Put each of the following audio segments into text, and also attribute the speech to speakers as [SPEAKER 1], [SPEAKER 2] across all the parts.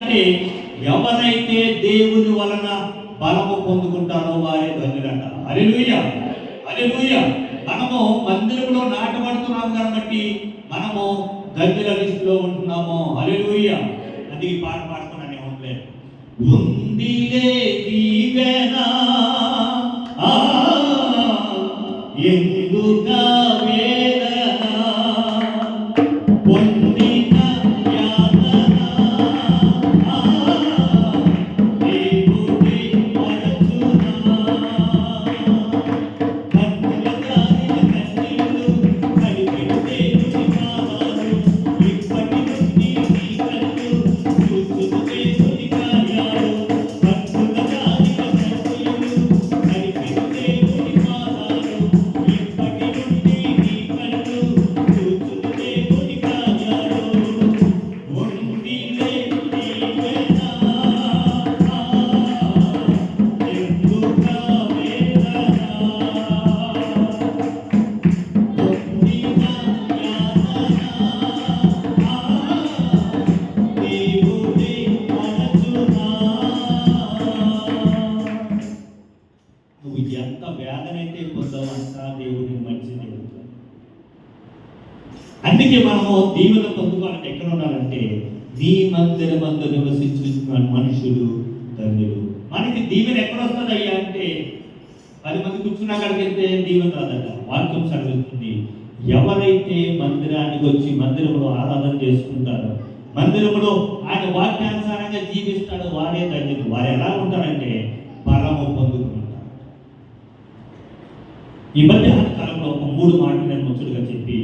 [SPEAKER 1] అంటే ఎవరైతే దేవుని వలన బలము పొందుకుంటారో వారే ధన్యులంట. హల్లెలూయా, హల్లెలూయా. మనము మందిరంలో నాటబడుతున్నాము కాబట్టి మనము ధన్యుల లిస్టులో ఉంటున్నాము. హల్లెలూయా. అందుకే పాట పాడుతున్నాను ఏమవుతుంది, ఉందిలే దీవెన ఎందుగా వేదన పొందిన యాతన దేవుడి మరచునా కన్నుల గాలిన కన్నీళ్ళు కలిపిన దేవుని పాదాలు ఇప్పటి నుండి నీ కళ్ళు చూచును దేవుని కార్యాలు కన్నుల గాలిన కన్నీళ్ళు కలిపిన దేవుని పాదాలు ఇప్పటి నుండి నీ కళ్ళు చూచును దేవుని కార్యాలు ఉండిలే దీవెన ఎందుగా వేదన పొందిన యాతన దేవుడి మరచునా. నువ్వు ఎంత వేదనైతే పొందావు అంత దేవుడి మంచి దేవుడు. అందుకే మనము దీవెన పొందుకోవాలంటే ఎక్కడ ఉండాలంటే నీ మందిరమందు నివసించిన మనుషులు ధన్యులు. మనకి దీవెన ఎక్కడ వస్తుంది అయ్యా అంటే 10 మంది కూర్చున్నా అక్కడికి వెళ్తే దీవెన రాదట. వాక్యం చదివిస్తుంది, ఎవరైతే మందిరానికి వచ్చి మందిరంలో ఆరాధన చేసుకుంటారో, మందిరంలో ఆయన వాక్యానుసారంగా జీవిస్తాడో వారే ధన్యులు. వారు ఎలా ఉంటారంటే బలము పొందుకుంటారు. ఈ మధ్యాహ్న కాలంలో ఒక 3 మాటలు నేను ముచ్చటగా చెప్పి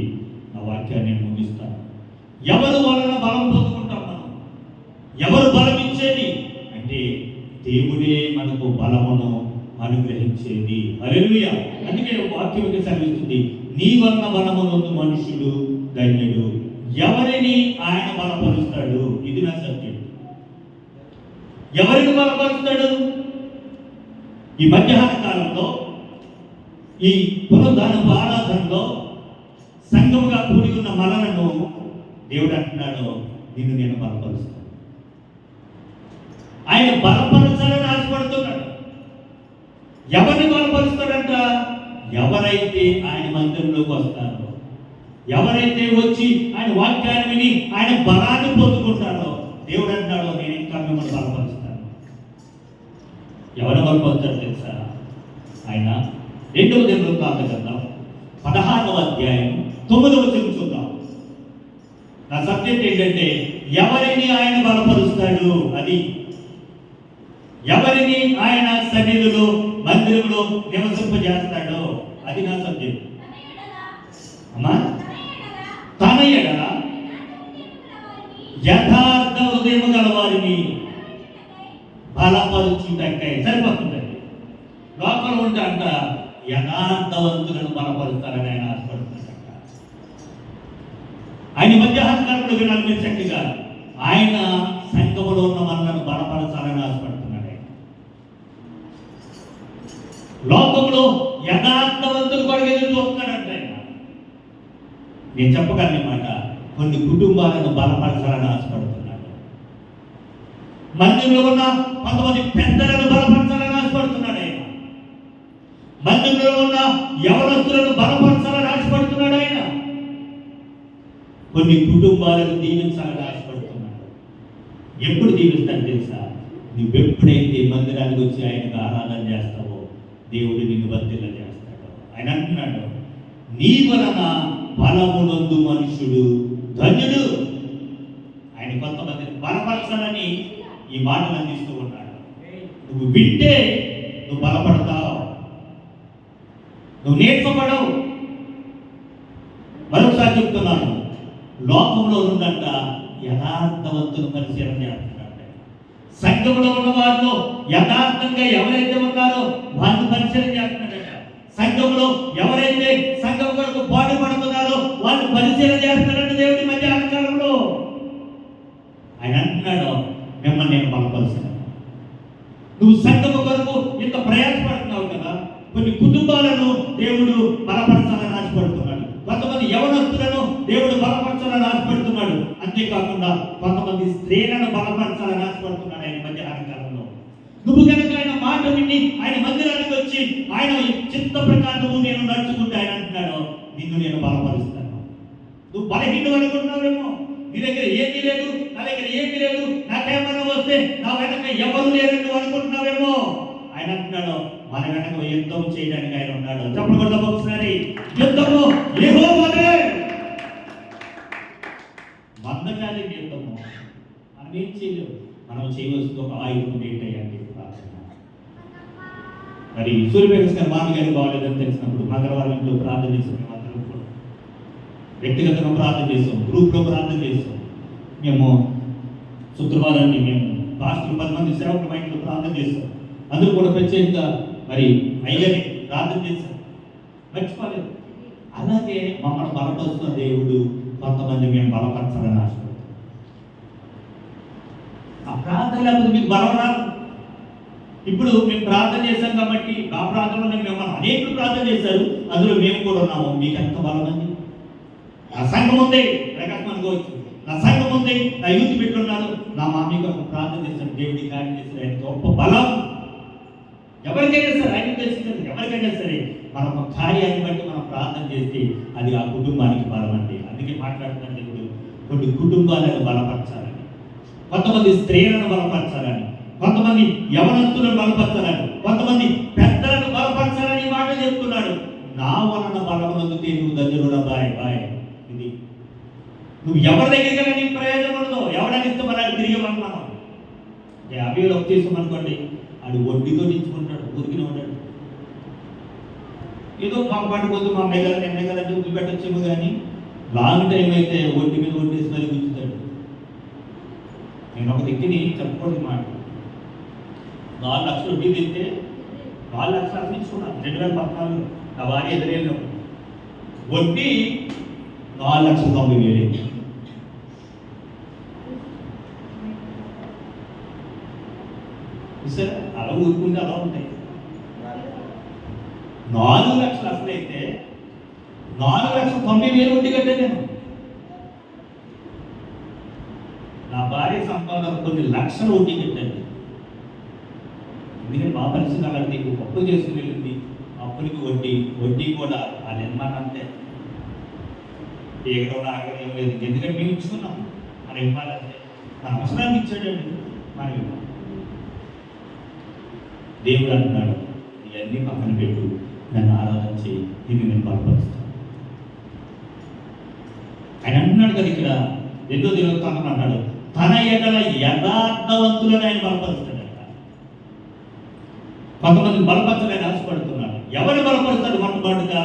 [SPEAKER 1] నా వాక్యాన్ని నేను ముగిస్తాను. ఎవరు వలన బలం పొందుకుంటాం మనం? ఎవరు బలం ఇచ్చేది అంటే దేవుడే మనకు బలమును అనుగ్రహించేది. హల్లెలూయా. అందుకే వాక్యం సెలవిస్తుంది, నీ వలన బలమునందు మనుషులు ధన్యుడు. ఎవరిని ఆయన బలపరుస్తాడు? ఇది నా సబ్జెక్ట్. ఎవరిని బలపరుస్తాడు? ఈ మధ్యాహ్న కాలంలో ఈ పునరుద్ధానపు ఆరాధనలో సంఘముగా కూడి ఉన్న మనలను దేవుడు అంటున్నాడు, నిన్ను నేను బలపరుస్తాను. ఆయన బలపరచాలని ఆశపడుతున్నాడు. ఎవరిని బలపరుస్తాడంట? ఎవరైతే ఆయన మందిరంలోకి వస్తారో, ఎవరైతే వచ్చి ఆయన వాక్యాన్ని విని ఆయన బలాన్ని పొందుకుంటారో దేవుడు అంటాడో, నేను ఇంకా మిమ్మల్ని బలపరుస్తాను. ఎవరు బలపరుస్తాడు తెలుసా? ఆయన 2వ దినవృత్తాంత గ్రంథం 16వ అధ్యాయం 9వ వచనం చూద్దాం. నా సబ్జెక్ట్ ఏంటంటే ఎవరిని ఆయన బలపరుస్తాడు. అది ఎవరిని ఆయన సన్నిధిలో మందిరంలో నివసింపజేస్తాడో అది నా సబ్జెక్ట్. అమ్మా, తన ఎడల యథార్థ హృదయం గల వారిని బలపరుచుటకై. సరిపోతుందండి. లోపల ఉంటే అంట యథార్థవంతులను బలపరుస్తారని ఆయన ఆశపడుతున్నాడంట. ఆయన మధ్యాహ్న కాలంలో వినాలి మీరు శక్తిగా. ఆయన సంఘములో ఉన్న మనలను బలపరచాలని ఆశపడుతున్నాడు. లోకంలో యథార్థవంతులు కూడా ఎదురు చూస్తున్నాడంట ఆయన. నేను చెప్పగలను మాట, కొన్ని కుటుంబాలను బలపరచాలని ఆశపడుతున్నాడు. మందిరంలో ఉన్న కొంతమంది పెద్దలను బలపరచాలని ఆశపడుతున్నాడు ఆయన. మందిరంలో ఉన్న యవనస్తులను బలపరచాలని ఆశపడుతున్నాడు ఆయన. కొన్ని కుటుంబాలను దీవించాలని ఆశపడుతున్నాడు. ఎప్పుడు దీవిస్తాను తెలుసా? నువ్వెప్పుడైతే మందిరానికి వచ్చి ఆయనకు ఆరాధన చేస్తావో దేవుడు నిన్ను వర్ధిల్ల చేస్తాడు. ఆయన అంటున్నాడు, నీ వలన బలమునందు మనుషుడు ధన్యుడు. ఆయన కొంతమందిని బలపరచాలని ఈ మాటలు అందిస్తూ ఉన్నాడు. నువ్వు వింటే నువ్వు బలపడతావు, నువ్వు నేర్పబడవు. మరొకసారి చెప్తున్నాను, లోకంలో ఉన్నంట యథార్థవంతులు పరిశీలన చేస్తున్నాడు. సంఘంలో ఉన్న వారిలో యథార్థంగా ఎవరైతే ఉన్నారో వారిని పరిశీలన చేస్తున్నాడట. సంఘంలో ఎవరైతే సంఘం కొరకు పాటుపడుతున్నారో వాళ్ళు పరిశీలన చేస్తున్నాడంటే దేవుడి మధ్యాహ్న కాలంలో ఆయన అంటున్నాడు, మిమ్మల్ని నేను బలపరుస్తాను. నువ్వు సంఘం కొరకు ఇంత ప్రయాసపడుతున్నావు కదా. కొన్ని కుటుంబాలను దేవుడు బలపరచాలని ఆశపడుతున్నాడు. కొంతమంది యవనస్తులను దేవుడు బలపరచాలని ఆశపడుతున్నాడు. అంతేకాకుండా కొంతమంది స్త్రీలను బలపరచాలని ఆశపడుతున్నాడు. నువ్వు కనుక ఆయన మాట విని ఆయన మందిరానికి వచ్చి ఆయన చిత్త ప్రకారం నేను నడుచుకుంటే ఆయన అంటున్నాడు, నిన్ను నేను బలపరుస్తాను. నువ్వు బలహీనుడు అనుకుంటున్నావేమో, నీ దగ్గర ఏమీ లేదు, నా దగ్గర ఏమీ లేదు, నాకేమన్నా వస్తే నా వెనక ఎవరు లేరు నువ్వు అనుకుంటున్నావేమో. ఆయన అంటున్నాడు, మన వెనక యుద్ధం చేయడానికి ఆయన ఉన్నాడు. చెప్పకూడదు ఒకసారి, యుద్ధము యెహోవాదే. మందకాలి యుద్ధము మనం ఏం చేయలేము. మనం చేయవలసిన ఒక ఆయుధం ఏంటంటే ప్రార్థన. మరి సూర్యప్రకాశ్ గారు మామగారు బాగలేదని తెలిసినప్పుడు మంగళవారం ఇంట్లో ప్రార్థన చేసాం. మేమందరం కూడా వ్యక్తిగతంగా ప్రార్థన చేస్తాం, గ్రూప్లో ప్రార్థన చేస్తాం. మేము శుక్రవారాన్ని మేము పాస్టర్లు 10 మంది సేవకుల మైండ్లో ప్రార్థన చేస్తాం. అందరూ కూడా ప్రత్యేకంగా మరి అయ్యని ప్రార్థన చేశారు, మర్చిపోలేదు. అలాగే మమ్మల్ని బలపరుస్తున్న దేవుడు కొంతమంది మేము బలపరచాలని ఆశపడతాం. ఆ ప్రార్థన లేకపోతే మీకు బలం రాదు. ఇప్పుడు మేము ప్రార్థన చేశాం కాబట్టి ఆ ప్రార్థనలో మేము అనేకులు ప్రార్థన చేశారు, అందులో మేము కూడా ఉన్నాము. మీకు ఎంత బలం అండి? నా సంఘం ఉంది, ప్రకాశం అనుకోవచ్చు, నా సంఘం ఉంది, నా యూత్ పెట్టున్నాడు, నా మామీ కొరకు ప్రార్థన చేశాడు, దేవుడి కార్యం చేశాడు. ఆయన గొప్ప బలం. ఎవరికైనా సరే ఆయన చేస్తారు, ఎవరికైనా సరే మన ఒక కార్యాన్ని బట్టి మనం ప్రార్థన చేస్తే అది ఆ కుటుంబానికి బలం అండి. అందుకే మాట్లాడుతున్నాను, ఇప్పుడు కొన్ని కుటుంబాలను బలపరచాలని, కొంతమంది స్త్రీలను బలపరచాలని, కొంతమంది యవనస్తులను బలపరచాలని, కొంతమంది పెద్దలను బలపరచాలని మాట చెప్తున్నాడు. నా వలన బలమునందుకే నువ్వు దగ్గర బాయ్ బాయ్. ఇది నువ్వు ఎవరి దగ్గర నీ ప్రయోజనం ఉండదు. ఎవడని ఇస్తే మన తిరిగి మనం అభివృద్ధి వచ్చేసామనుకోండి, అది వడ్డీతో నించుకుంటాడు, ఊరికి ఉంటాడు. ఏదో పంపాడు పోతూ మా అమ్మాయి గారు ఎన్నై కదంటే వదిలిపెట్టొచ్చేమో, కానీ లాంగ్ టైం అయితే వడ్డీ మీద వడ్డేసి మరి కూర్చుంటాడు. నేను ఒక దిక్కుని చెప్పకూడదు మాట, 4 లక్షలు వడ్డీ తింటే 4 లక్షలు అర్పించుకున్నాను 2014 నా భార్య ఎదురేళ్ళినప్పుడు. వడ్డీ 4,90,000. సరే అలా ఊరుకుంటే అలా ఉంటాయి. 4 లక్షలు అసలైతే 4,90,000 వడ్డీ కట్టే నేను. నా భార్య సంపాదన కొన్ని లక్షల వడ్డీ కట్టాను. ఎందుకంటే మా పరిస్థితి అలాంటి అప్పులు చేసుకుని వెళ్ళింది, అప్పులకి వడ్డీ కూడా ఆ నిర్మాణం అంతే. ఏదో ఆగడం లేదు, ఎందుకంటే మేము ఇచ్చుకున్నాం, మనం ఇవ్వాలంటే మన అవసరానికి ఇచ్చాడండి, మనం ఇవ్వాలి. దేవుడు అంటున్నాడు, ఇవన్నీ పక్కన పెట్టు, నన్ను ఆరాధన చేయి, ఇది నేను బలపరుస్తాను. ఆయన అంటున్నాడు కదా ఇక్కడ 2వ దినవృత్తాంతం అన్నాడు, తన ఎడల యథార్థవంతులను ఆయన బలపరుస్తాడట. కొంతమంది బలపరచడానికి ఆశపడుతున్నాడు. ఎవరు బలపరుస్తాడు? మొట్టమొదటిగా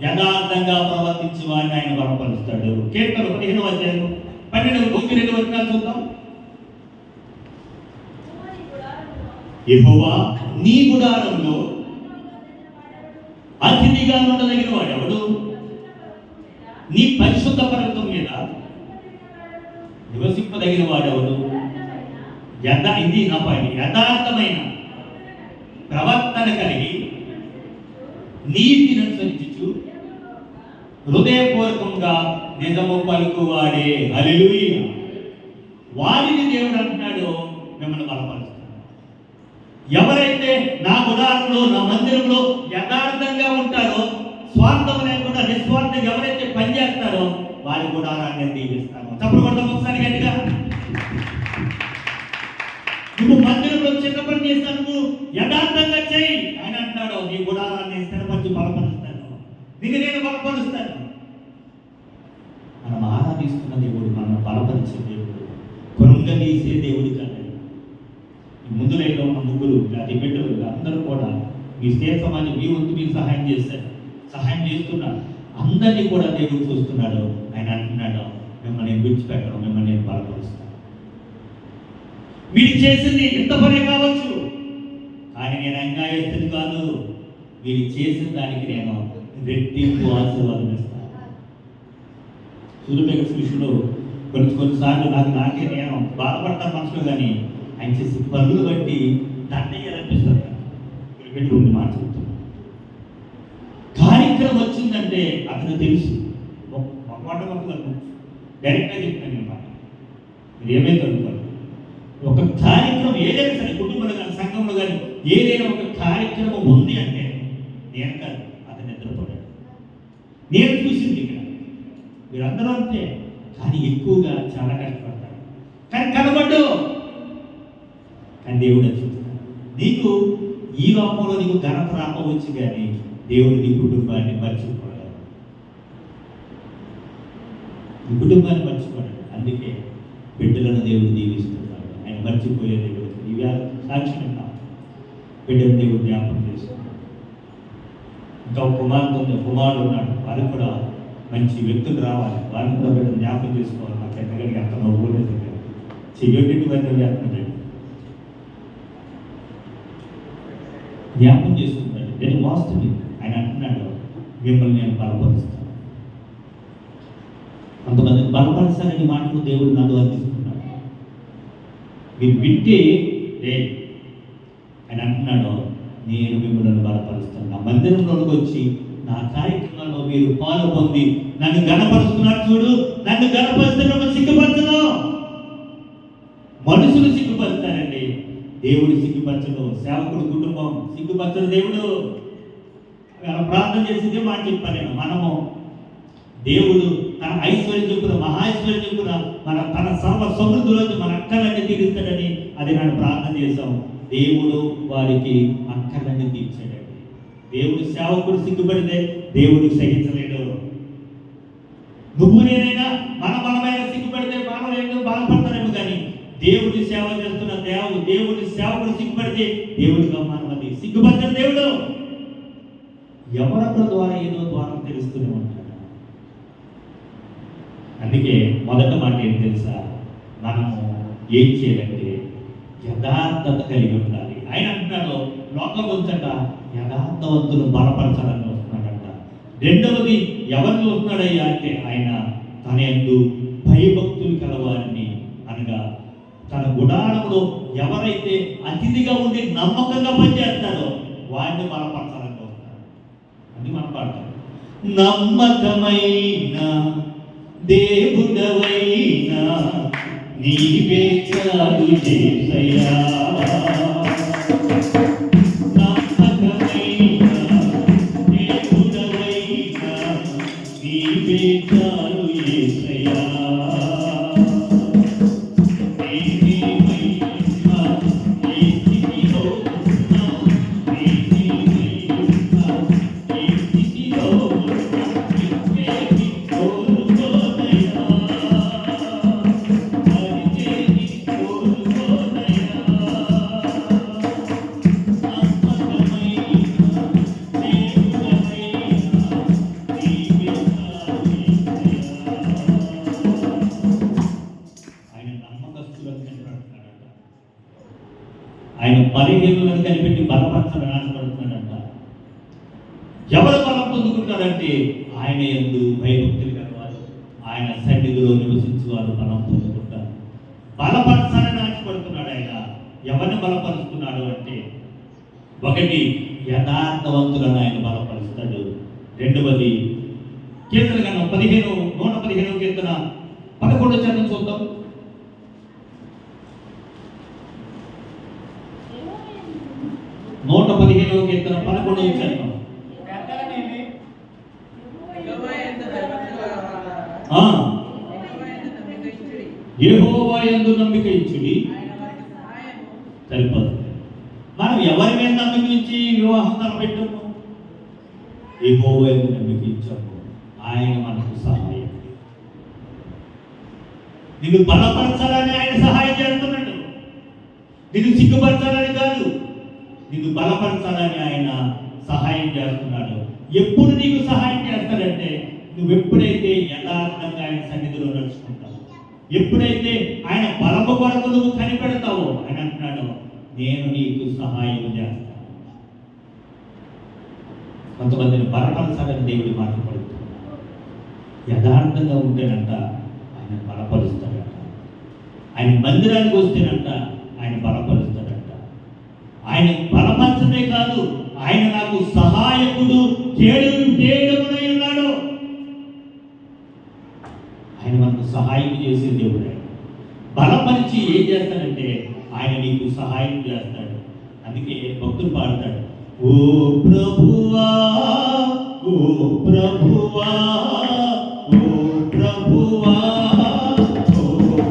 [SPEAKER 1] యథార్థంగా ప్రవర్తించి వారిని ఆయన బలపరుస్తాడు. కీర్తన 15వ అధ్యాయం 12 వచనాలు చూద్దాం. యెహోవా నీ గుడారంలో అతిథిగా ఉండదగిన వాడెవడు? నీ పరిశుద్ధ పర్వతం మీద నివసింపదగిన వాడెవడు? ఇది నా పని, యథార్థమైన ప్రవర్తన కలిగి నీతిని అనుసరించు హృదయపూర్వకంగా నిజము పలుకువాడే. హల్లెలూయా. వారిని దేవుడు అంటున్నాడు, మిమ్మల్ని బలపరుస్తాడు. ఎవరైతే నా గుడారంలో నా మందిరంలో యథార్థంగా ఉంటారో, స్వార్థం లేకుండా నిస్వార్థంగా ఎవరైతే పనిచేస్తారో వారి గుడారాన్ని దీవిస్తాను. తప్పుడు కొడతాం ఒకసారి గట్టిగా. నువ్వు మందిరంలో చిన్న పని చేస్తాను, నువ్వు యథార్థంగా చేయి. ఆయన అంటున్నాడు, నీ గుడారాన్ని స్థిరపరిచి బలపరుస్తాను, నిన్ను నేను బలపరుస్తాను. మనం ఆరాధిస్తున్న దేవుడు, మనం బలపరిచే దేవుడు, కృంగదీసే దేవుడు కాదు. ముందు లైన్లో ఉన్న ముగ్గురు అది బిడ్డలు అందరూ కూడా మీ స్నేహ సమాజం మీ వంతు మీకు సహాయం చేస్తారు, సహాయం చేస్తున్నారు. అందరినీ కూడా దేవుడు చూస్తున్నాడు. ఆయన అంటున్నాడు, మిమ్మల్ని విడిచిపెట్టడం, మిమ్మల్ని నేను బలపరుస్తాను. మీరు చేసింది ఎంత పనే కావచ్చు, కానీ నేను అన్యాయస్తుని కాదు. మీరు చేసిన దానికి నేను రెట్టింపు ఆశీర్వాదం ఇస్తాను. సూర్యప్రకాశ్ విషయంలో కొన్నిసార్లు నాకే నేను బాధపడతాను మనసులో, కానీ ఆయన చేసే పనులు బట్టి దండయ్యాలనిపిస్తుంది. పెట్టి ఉంది మాట చెప్తాను. కార్యక్రమం వచ్చిందంటే అతను తెలుసు, మాట డైరెక్ట్గా చెప్తాను నేను మాట. మీరు ఏమైతే అనుకోవాలి, ఒక కార్యక్రమం ఏదైనా సరే కుటుంబంలో కానీ సంఘంలో కానీ ఏదైనా ఒక కార్యక్రమం ఉంది అంటే నేను కాదు, అతను నిద్రపోయాడు. నేను చూసింది ఇక్కడ మీరందరూ అంతే, కానీ ఎక్కువగా చాలా కష్టపడతారు, కానీ కనబడ్డు. కానీ దేవుడు చూస్తాడు. నీకు ఈ లోకంలో నీకు ఘనత రాకపోవచ్చు, కానీ దేవుడు నీ కుటుంబాన్ని మర్చిపోయాడు, నీ కుటుంబాన్ని మర్చిపోయాడు. అందుకే బిడ్డలను దేవుడు దీవిస్తున్నాడు. ఆయన మర్చిపోయే దేవుడు. ఇవి సాక్ష్యం ఉన్నాం. బిడ్డను దేవుడు జ్ఞాపకం చేస్తున్నాడు. ఇంకా కుమారుడు ఉన్నాడు, వారికి కూడా మంచి వ్యక్తులు రావాలి, వారిని కూడా బిడ్డను జ్ఞాపకం చేసుకోవాలి. నాకు ఎంతగానికి అంత నవ్వులేదు చెయ్యొట్టి చేస్తున్నాడు, జ్ఞాపకం చేస్తున్నాడు. నేను వాస్తవం ఆయన అంటున్నాడు, మిమ్మల్ని నేను బలపరుస్తాను. కొంతమందిని బలపరచాలని మాటలు దేవుడు నన్ను అందిస్తున్నాడు. మీరు వింటే ఆయన అంటున్నాడు, నేను మిమ్మల్ని బలపరుస్తాను. నా మందిరంలోకి వచ్చి నా కార్యక్రమంలో మీరు పాలు పొంది నన్ను గణపరుస్తున్నాడు. చూడు, నన్ను గణపరుస్తున్న సిగ్గుపరచను. మనుషులు సిగ్గుపరుస్తారండి, దేవుడు సిగ్గుపరచడు. సేవకుడు కుటుంబం సిగ్గుపరచడు. దేవుడు ప్రార్థన చేసిందే మాట చెప్పాను నేను. మనము దేవుడు తన ఐశ్వర్యం చెప్పున, మహైశ్వర్యం చెప్పున తన సర్వ సమృద్ధిలోకి మన అక్కలన్నీ తీరుస్తాడని అది నన్ను ప్రార్థన చేశాం. దేవుడు వారికి అక్కలన్నీ తీర్చాడండి. దేవుడు సేవకుడు సిగ్గుపడితే దేవుడు సహించలేడు. నువ్వు నేనైనా మనమైన సిగ్గుపడితే మనం ఏదో బాధపడతారేమో, కానీ దేవుడి సేవ చేస్తున్న దేవుడి సేవకుడు సిగ్గుపడితే దేవుడికి అవమానం. అది సిగ్గుపరచడు దేవుడు. ఎవరొక ద్వారా ఏదో ద్వారం తెలుస్తూనే ఉంటాడు. అందుకే మొదట మాట ఏం తెలుసా, మనము ఏం చేయాలంటే యథార్థత కలిగి ఉండాలి. ఆయన అంటున్నాడు, లోకం వచ్చాక యథార్థవంతులు బలపరచాలని వస్తున్నాడంట. రెండవది ఎవరిని వస్తున్నాడయ్యా అంటే ఆయన తన యందు భయభక్తులు కలవారిని, అనగా తన గుడారంలో ఎవరైతే అతిథిగా ఉండి నమ్మకంగా పనిచేస్తాడో వారిని బలపరచాలని వస్తున్నాడు. అది మనం పాడతాం. నమ్మకమైన దేవుడవైనా నీవే చాలు యేసయ్యా, నమ్మకమైన దేవుడవైనా నీవే చాలు యేసయ్యా. ఆయన బలహీనులను కనిపెట్టి బలపరచాలని ఆశపడుతున్నాడంట. ఎవరు బలం పొందుకుంటారంటే ఆయన యందు భయభక్తులు కలవారు, ఆయన సన్నిధిలో నివసించేవారు బలం పొందుకుంటారు. బలపరచాలని ఆశపడుతున్నాడు ఆయన. ఎవరిని బలపరుస్తున్నాడు అంటే, ఒకటి యథార్థవంతులను ఆయన బలపరుస్తాడు. రెండవది కీర్తన 115 కీర్తన 11 చరణం చూద్దాం. కీర్తన 11 చరణం. యెహోవా యందు నమ్మిక ఇచ్చుడి. సరిపోదు. మనం ఎవరి మీద నమ్మిక ఇచ్చి వివాహం తలపెట్టాము? యెహోవా యందు నమ్మిక ఇచ్చాము. ఆయన మనకు సహాయం. నిన్ను బలపరచాలని ఆయన సహాయం చేస్తున్నాడు. నిన్ను సిగ్గుపరచాలని కాదు, నిన్ను బలపరచాలని ఆయన సహాయం చేస్తున్నాడు. ఎప్పుడు నీకు సహాయం చేస్తాడంటే, నువ్వెప్పుడైతే యథార్థంగా ఆయన సన్నిధిలో నడుచుకుంటావు, ఎప్పుడైతే ఆయన బలము కొరకు నువ్వు కనిపెడతావో, ఆయన అంటున్నాడు, నేను నీకు సహాయం చేస్తాను. కొంతమందిని బలపరచాలని దేవుడి మాట్లాడుతున్నాడు. యథార్థంగా ఉంటేనంట ఆయన బలపరుస్తాడంట. ఆయన మందిరానికి వస్తేనంట ఆయన బలపరుస్తాడంట. ఆయన బలపరచమే కాదు, ఆయన నాకు సహాయకుడు కేడమునై ఉన్నాడు. ఆయన మనకు సహాయం చేసే దేవుడు. ఆయన బలపరిచి ఏం చేస్తాడంటే ఆయన నీకు సహాయం చేస్తాడు. అందుకే భక్తులు పాడతాడు, ఓ ప్రభువా, ఓ ప్రభువా, ఓ ప్రభువా, ఓ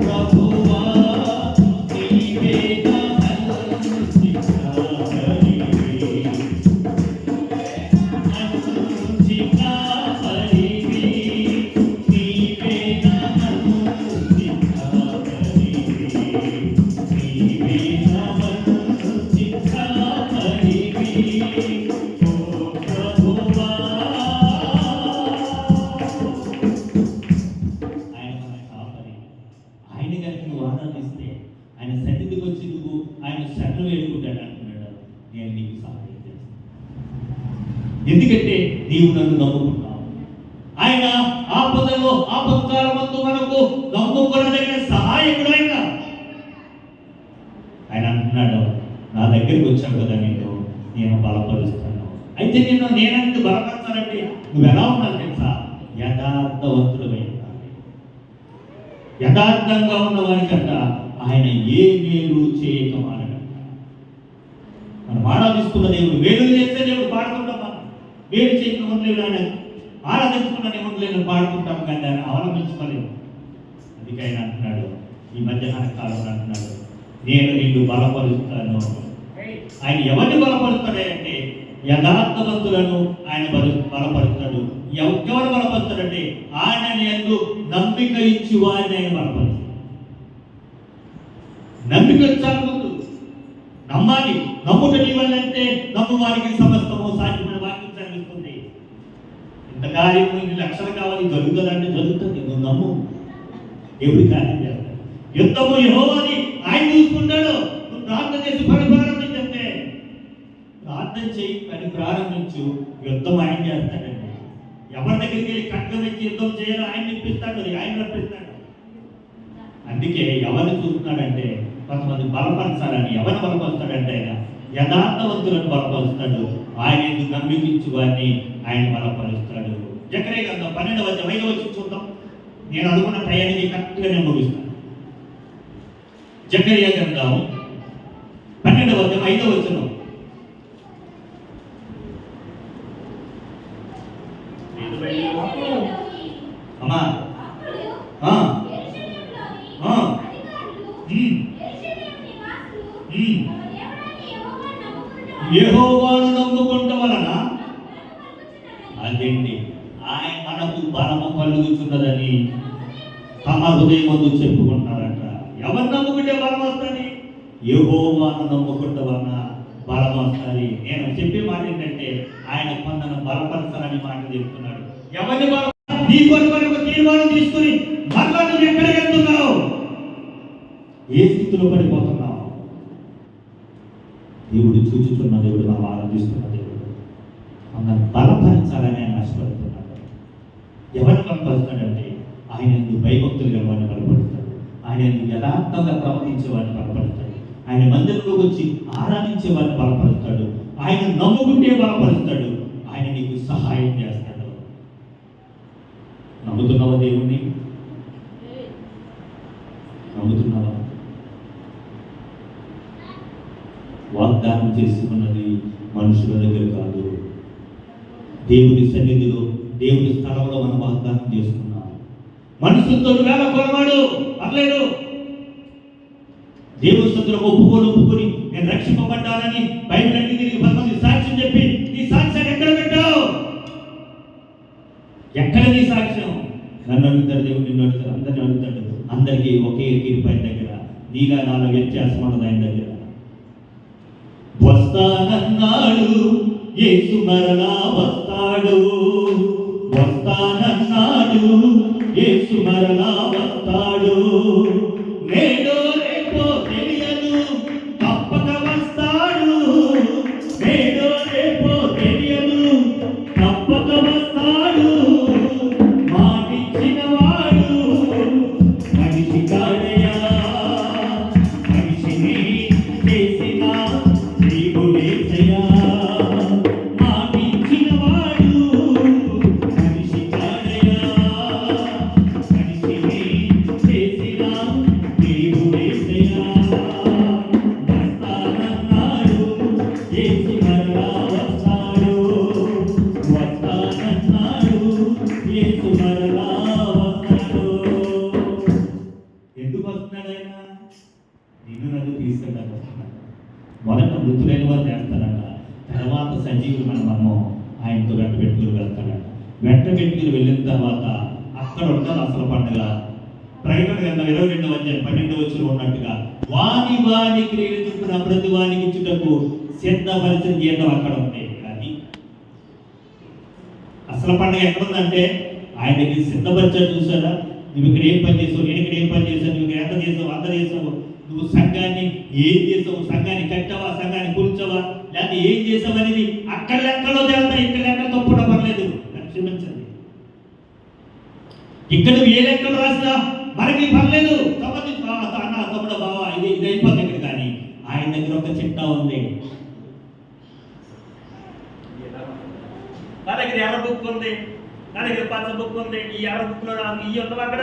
[SPEAKER 1] ప్రభువా, నీవే నా మంచి కాపరివి, మంచి కాపరివి, నీవే నా మంచి కాపరివి, నీవే నా మంచి కాపరివి, ఓ ప్రభువా. ఆయన మన కాపరి. ఆయన కనుక నువ్వు ఆనందిస్తే, ఆయన సన్నిధికి వచ్చి నువ్వు ఆయన శరణు వేడుకుంటాడు అంటున్నాడు, నేను నీకు సహాయం చేస్తాను. ఎందుకంటే నీవు నన్ను నమ్ముకుంటావు. ఆయన ఆపదలో ఆపత్కాలమందు మనకు నమ్ముకోవడానికి సహాయకుడు ఆయన. ఆయన అంటున్నాడు, నా దగ్గరికి వచ్చావు కదా, నేను బలపరుస్తాను. అయితే నేనంటే బలపరచాలంటే నువ్వు ఎలా ఉండాలి తెలుసా? యథార్థవంతుడై ఉండాలి. యథార్థంగా ఉన్న వారికంట ఆయన ఏ మేలు చేయక మానడంట. మనం ఆరాధిస్తున్న దేవుడు, మేలు చేస్తే దేవుడు పాడుతుంటాం. మనం మేలు చేయక ఉండలేదు, ఆయన ఆరాధించుకున్న దేవుడు పాడుకుంటాం, కానీ ఆయన అవలంబించుకోలేము. అందుకే ఆయన అంటున్నాడు, ఈ మధ్యాహ్న కాలంలో అంటున్నాడు, నేను నిన్ను బలపరుస్తాను. ఆయన ఎవరిని బలపరుస్తాడంటే యథార్థవంతులను ఆయన బలపరుస్తాడు. ఎవరు బలపరుస్తాడంటే ఆయన యందు నమ్మిక ఇచ్చి వారిని ఆయన బలపరుస్తాడు. నమ్మిక చాలా ముందు నమ్మాలి. నమ్ముట నీ వల్లంటే నమ్ము వారికి సమస్తము సాధ్యమైన వాక్యం చదివిస్తుంది. ఇంత కార్యము ఇన్ని లక్షలు కావాలి, జరుగుతుందంటే జరుగుతుంది. నువ్వు నమ్ము, దేవుడి కార్యం చేస్తాడు. యుద్ధము యెహోవాది, ఆయన చూసుకుంటాడు. నువ్వు ప్రార్థన చేసి పని ప్రారంభించంటే, ప్రార్థన చేయి, పని ప్రారంభించు, యుద్ధం ఆయన చేస్తాడండి. ఎవరి దగ్గరికి వెళ్ళి ఖడ్గం వచ్చి యుద్ధం చేయాలో ఆయన ఇప్పిస్తాడు, ఆయన రప్పిస్తాడు. అందుకే ఎవరిని చూస్తున్నాడంటే కొంతమంది బలపరచాలని. ఎవరిని బలపరుస్తాడంటే ఆయన యథార్థవంతులను బలపరుస్తాడు. ఆయన ఎందుకు నమ్మించు వారిని ఆయన బలపరుస్తాడు. జకర్యా గ్రంథం 12:5 చూద్దాం. నేను అనుకున్న ప్రయాణాన్ని కరెక్ట్గా నేను ముగిస్తాను. జకర్యా గ్రంథం 12:5 అమ్మా యెహోవాను నమ్ముకుంట వలన అదేంటి ఆయన మనకు బలము కలుగుతున్నదని తమ హృదయమందు చెప్పుకుంటారట. ఎవరు నమ్ముకుంటే బలం వస్తుంది? యెహోవాను నమ్ముకుంట వలన బలం వస్తుంది. నేను చెప్పే మాట ఏంటంటే ఆయన కొందరు బలపరచాలని మాట చెప్తున్నాడు. ఎవరిని బలం? నీ కొరకు తీర్మానం తీసుకుని మళ్ళా నువ్వు ఎక్కడికి వెళ్తున్నావు? ఏ స్థితిలో పడిపోతున్నావు? దేవుడు చూచుతున్న దేవుడు, మనం ఆరాధిస్తున్న దేవుడు అందరిని బలపరచాలని ఆయన ఆశపడుతున్నాడు. ఎవరిని బలపరుస్తాడంటే ఆయన భయభక్తులుగా వాడిని బలపరుస్తాడు. ఆయన యథార్థంగా ప్రవర్తించే వాడిని బలపరుస్తాడు. ఆయన మందిరంలోకి వచ్చి ఆరాధించే వాడిని బలపరుస్తాడు. ఆయన నమ్ముకుంటే బలపరుస్తాడు. ఆయన నీకు సహాయం చేస్తాడు. నమ్ముతున్నావా దేవుణ్ణి? నమ్ముతున్నావా? వాగ్దానం చేస్తున్నది మనుషుల దగ్గర కాదు, దేవుడి సన్నిధిలో, దేవుడి స్థలంలో మనం వాగ్దానం చేసుకున్నాం. మనుషులతో వేళ కొనవాడు పర్లేదు. దేవుడి సన్నిధిలో ఒప్పుకొని నేను రక్షింపబడ్డానని బైబిల్ అన్ని తిరిగి 10 మంది సాక్ష్యం చెప్పి నీ సాక్ష్యాన్ని ఎక్కడ పెట్టావు? ఎక్కడ నీ సాక్ష్యం? నన్ను అడుగుతాడు దేవుడు, నిన్ను అడుగుతాడు, అందరిని అడుగుతాడు. అందరికీ ఒకే తీర్పు ఆయన దగ్గర. నీగా నాలో వ్యత్యాసం అన్నది ఆయన దగ్గర. వస్తానన్నాడు యేసు, మరలా వస్తాడు. వస్తానన్నాడు యేసు, మరలా వస్తాడు. నేడో రేపో తెలియదు, తప్పక వస్తాడు. నేడో రేపో తెలియదు, తప్పక వస్తాడు. మాటిచ్చిన వాడు మనిషి కాదయా, మనిషిని చేసిన దేవుడేసయ్యా. మాటిచ్చిన వాడు మనిషి కాదయా, మనిషిని దేవుడు తీసుకెళ్ళాలి. మొదట మృతులైన వారు చేస్తారంట, తర్వాత సజీవులను మనము ఆయనతో వెంట పెట్టుకుని వెళ్తాడంట. వెంట పెట్టుకుని వెళ్ళిన తర్వాత అక్కడ ఉంటారు అసలు పండుగ. ప్రకటన గ్రంథం 22:12 ఉన్నట్టుగా వాని వాని క్రియలు చొప్పున ప్రతి వానికి ఇచ్చుటకు సిద్ధపరిచిన జీతం అక్కడ ఉంది. కానీ అసలు పండుగ ఎక్కడుందంటే ఆయనకి సిద్ధపరిచాడు. చూసారా, నువ్వు ఇక్కడ ఏం పని చేసావు, నేను ఇక్కడ ఏం పని చేశాను, నువ్వు ఎంత చేసావు, అంత చేసావు, నువ్వు సంఘాన్ని ఏం చేసావు, సంఘాన్ని కట్టావా, సంఘాన్ని కూర్చోవా, లేకపోతే ఏం చేసావు అనేది అక్కడ లెక్కలో తేలుతా. ఇక్కడ లెక్కలు తప్పుడు పర్లేదు, క్షమించండి. ఇక్కడ నువ్వు ఏ లెక్కలు రాసినా మనకి పర్లేదు, సంబంధించి అన్న తమ్ముడు బావా ఇది అయిపోతుంది ఇక్కడ. కానీ ఆయన దగ్గర ఒక చిట్టా ఉంది. నా దగ్గర ఎర్ర బుక్ ఉంది, నా దగ్గర పచ్చ బుక్ ఉంది. ఈ ఎర్ర బుక్ లో ఇవి ఉండవు, అక్కడ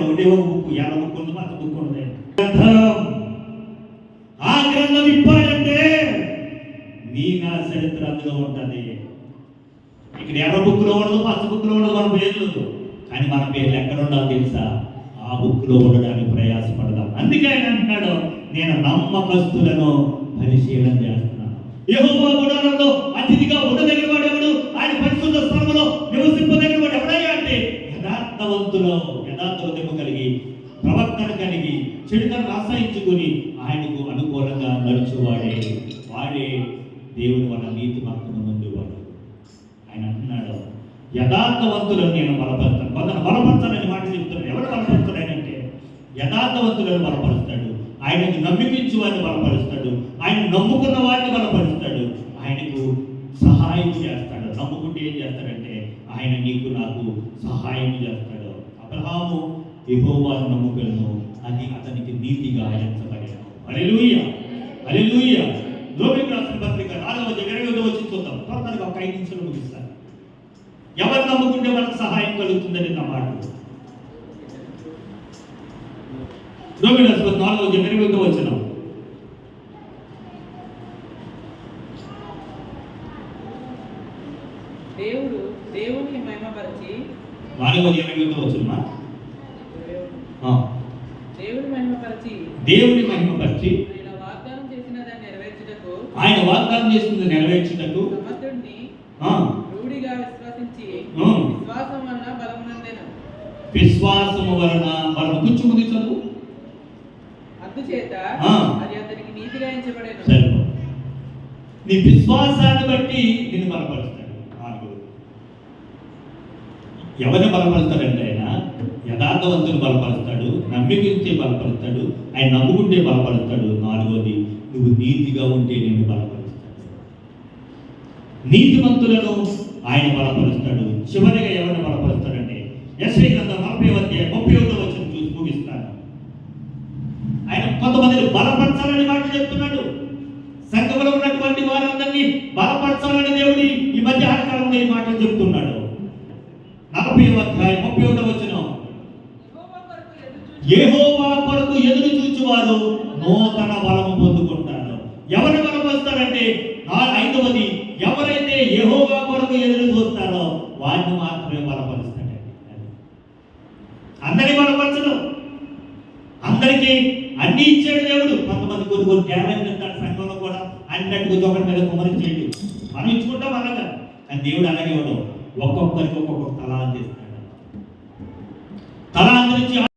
[SPEAKER 1] ఒకటే ఒక బుక్, ఎర్ర బుక్ ఉంది, పచ్చ బుక్ ఉంది. ఆ గ్రంథం ఇప్పాడంటే నీ నా చరిత్ర అందులో ఉంటుంది. ఇక్కడ ఎర్ర బుక్ లో ఉండదు, పచ్చ బుక్ లో ఉండదు, మన పేర్లు. కానీ మన పేర్లు ఎక్కడ ఉండాలో తెలుసా? ఆ బుక్ లో ఉండడానికి ప్రయాసపడదాం. అందుకే ఆయన అంటున్నాడు, నేను నమ్మకస్తులను పరిశీలన చేస్తున్నాను. యెహోవా గుడారంలో అతిథిగా ఉండదగిన వాడు ఎవడు? ఆయన పరిశుద్ధ స్థలములో నివసింపదగిన వాడు ఎవడయ్యా అంటే యథార్థవంతులు కలిగి, ప్రవర్తన కలిగి, చెడుతను ఆశ్రయించుకుని ఆయనకు అనుకూలంగా నడుచువాడే, వాడే దేవుని వల్ల నీతి భక్తుల ముందు వాడు. ఆయన అంటున్నాడు, యథార్థవంతులను నేను బలపరుస్తాను. కొందరు బలపరచాలని మాట చెప్తున్నాడు. ఎవరు బలపరుస్తాడు ఆయన అంటే? యథార్థవంతులను బలపరుస్తాడు. ఆయనకు నమ్మికించు వారిని బలపరుస్తాడు. ఆయన నమ్ముకున్న వారిని బలపరుస్తాడు. ఆయనకు సహాయం చేస్తాడు. నమ్ముకుంటే ఏం చేస్తాడంటే ఆయన నీకు నాకు సహాయం చేస్తాడు. అబ్రహాము యెహోవాను నమ్ముకును, అది అతనికి నీతిగా ఎంచబడెను. హల్లెలూయా, హల్లెలూయా. రోమీయులకు రాసిన పత్రిక 4:20 చూద్దాం. త్వరగా ఒక 5 నిమిషాలు ముగిస్తాను. ఎవరు నమ్ముకుంటే మనకు సహాయం కలుగుతుందని నా మాట. రోమీయులకు 4:20
[SPEAKER 2] దేవుని మహిమపరిచి
[SPEAKER 1] 4:20
[SPEAKER 2] దేవుని మహిమపరిచి
[SPEAKER 1] ఆయన వాగ్దానం చేసింది నెరవేర్చుటకు
[SPEAKER 2] సమర్థుడిని రూఢిగా విశ్వసించి
[SPEAKER 1] విశ్వాసము వలన బలము కూర్చుంది చదువు.
[SPEAKER 2] అందుచేత అది అతనికి నీతిగా ఎంచబడెను.
[SPEAKER 1] నీ విశ్వాసాన్ని బట్టి నిన్ను బలపరుస్తాడు. ఎవరిని బలపరుస్తాడంటే ఆయన యథార్థవంతుని బలపరుస్తాడు, నమ్మికించే బలపరుస్తాడు, ఆయన నమ్ముకుంటే బలపరుస్తాడు. 4వది, నువ్వు నీతిగా ఉంటే నిన్ను బలపరుస్తాడు. నీతిమంతులను ఆయన బలపరుస్తాడు. చివరిగా ఎవరిని బలపరుస్తాడంటే యెషయా గ్రంథం 40:31 చూసి ముగిస్తాను. ఆయన కొంతమందిని బలపరచాలని మాట చెప్తున్నాడు. సంఘంలో ఉన్నటువంటి వారందరినీ బలపరచాలని దేవుడి ఈ మధ్య ఆకాలంలో ఈ మాటలు చెప్తున్నాడు. 40:31 యెహోవా కొరకు ఎదురు చూచువారు నూతన బలము పొందుకుంటారు. ఎవరిని బలపరుస్తారంటే 5వది, ఎవరైతే యెహోవా కొరకు ఎదురు చూస్తారో వారిని మాత్రమే బలపరుస్తాడండి. అందరినీ బలపరచడం, అందరికీ అన్ని ఇచ్చాడు దేవుడు. కొంతమంది కొన్ని టాలెంట్ ఇస్తాడు సంఘంలో కూడా, అన్నట్టుగా ఒకరి మీద కుమరించేయండి. మనం ఇచ్చుకుంటాం అలాగా, కానీ దేవుడు అలాగే ఇవ్వడం. ఒక్కొక్కరికి ఒక్కొక్క తలాంతి ఇస్తాడు.